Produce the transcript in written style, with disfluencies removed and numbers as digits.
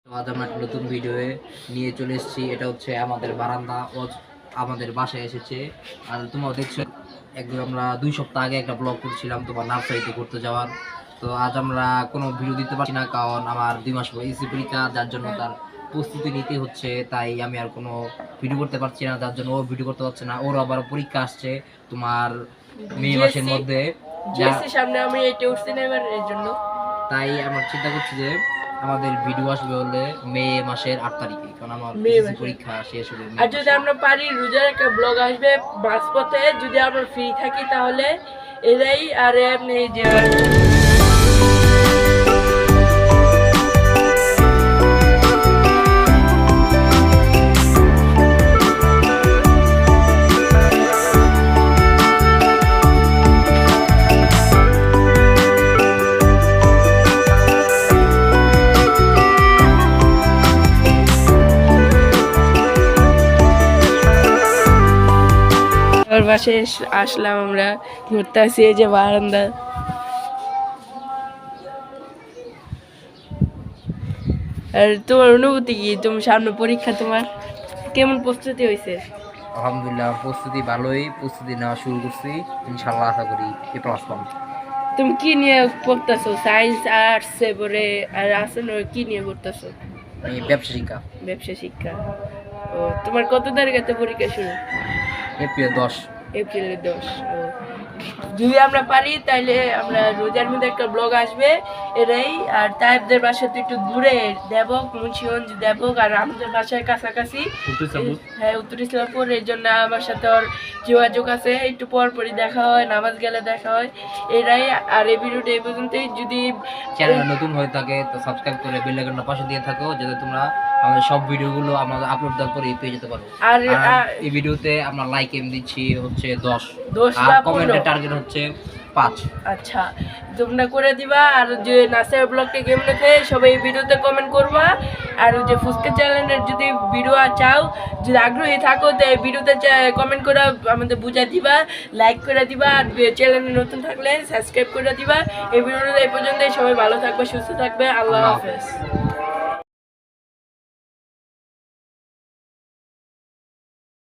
তো আজ আমরা একটা নতুন ভিডিও নিয়ে চলে এসেছি। এটা হচ্ছে আমাদের বারান্দা ও আমাদের বাসায় এসেছে। আর তোমরা দেখছো একদম আমরা 2 সপ্তাহ আগে একটা ব্লগ করছিলাম তোমার নার্সারিতে ঘুরতে যাওয়ার। তো আজ আমরা কোনো ভিডিও দিতে পারছি না, কারণ আমার 2 মাস পরে ইসি পরীক্ষা, যার জন্য তার প্রস্তুতি নিতে হচ্ছে। তাই আমি আর কোনো ভিডিও করতে পারছি না, যার জন্য ও ভিডিও করতে পারছে না। ওর আবার পরীক্ষা আসছে তোমার মে মাসের মধ্যে, সামনে আমি এটা উঠছি না এবার এর জন্য। তাই আমরা চিন্তা করছি যে আমাদের ভিডিও আসবে হলে মে মাসের 8 তারিখে, কারণ আমার পরীক্ষা শেষ হবে। আর যদি আমরা পারি রোজার একটা ব্লগ আসবে মাঝপথে, যদি আমরা ফ্রি থাকি তাহলে এরাই। আর এমনি যে বাসায় আসলাম, আমরা ঘুরতে আসি এই যে বারান্দা। আর তোমার অনুভূতি কি? তুমি সামনে পরীক্ষা, তোমার কেমন প্রস্তুতি হয়েছে? আলহামদুলিল্লাহ প্রস্তুতি ভালোই, প্রস্তুতি নেওয়া শুরু করছি, ইনশাআল্লাহ আশা করি এ প্লাস পাবো। তুমি কি নিয়ে পড়তেছো? সায়েন্স, আর্টস, এবারে আর আসলে কি নিয়ে পড়তেছো? আমি ব্যবসা শিক্ষা। ব্যবসা শিক্ষা। ও, তোমার কত তারিখে পরীক্ষা শুরু? এপ্রিল 10। এপ্রিলের 10। ও, যদি আমরা পারি তাহলে আমরা রোজার মধ্যে একটা ব্লগ আসবে এরাই। আর তাইবদের বাসা তো একটু দূরে, দেবক, মুন্সিগঞ্জ দেবক, আর আমাদের বাসায় কাছাকাছি। হ্যাঁ, উত্তর ইসলামপুর। এর জন্য আমার সাথে ওর যোগাযোগ আছে, একটু পরপরই দেখা হয়, নামাজ গেলে দেখা হয় এরাই। আর এই ভিডিওটা এই পর্যন্তই। যদি চ্যানেল নতুন হয়ে থাকে তো সাবস্ক্রাইব করে বেল আইকনটা পাশে দিয়ে থাকো, যাতে তোমরা আমাদের সব ভিডিওগুলো আমরা আপলোড দেওয়ার পরে পেয়ে যেতে পারো। আর এই ভিডিওতে আমরা লাইক এম দিচ্ছি হচ্ছে 10, আর কমেন্টের টার্গেট হচ্ছে 5। আচ্ছা, তোমরা করে দিবা। আর যে নাসের ব্লগটা কেমন আছে সবাই এই ভিডিওতে কমেন্ট করবা। আর যে ফুচকা চ্যানেলের যদি ভিডিও চাও, যদি আগ্রহী থাকো তো এই ভিডিওতে কমেন্ট করে আমাদের বুঝা দিবা, লাইক করে দিবা। আর চ্যানেলে নতুন থাকলে সাবস্ক্রাইব করে দিবা। এই ভিডিওটা এই পর্যন্তই। সবাই ভালো থাকবে, সুস্থ থাকবে। আল্লাহ হাফেজ।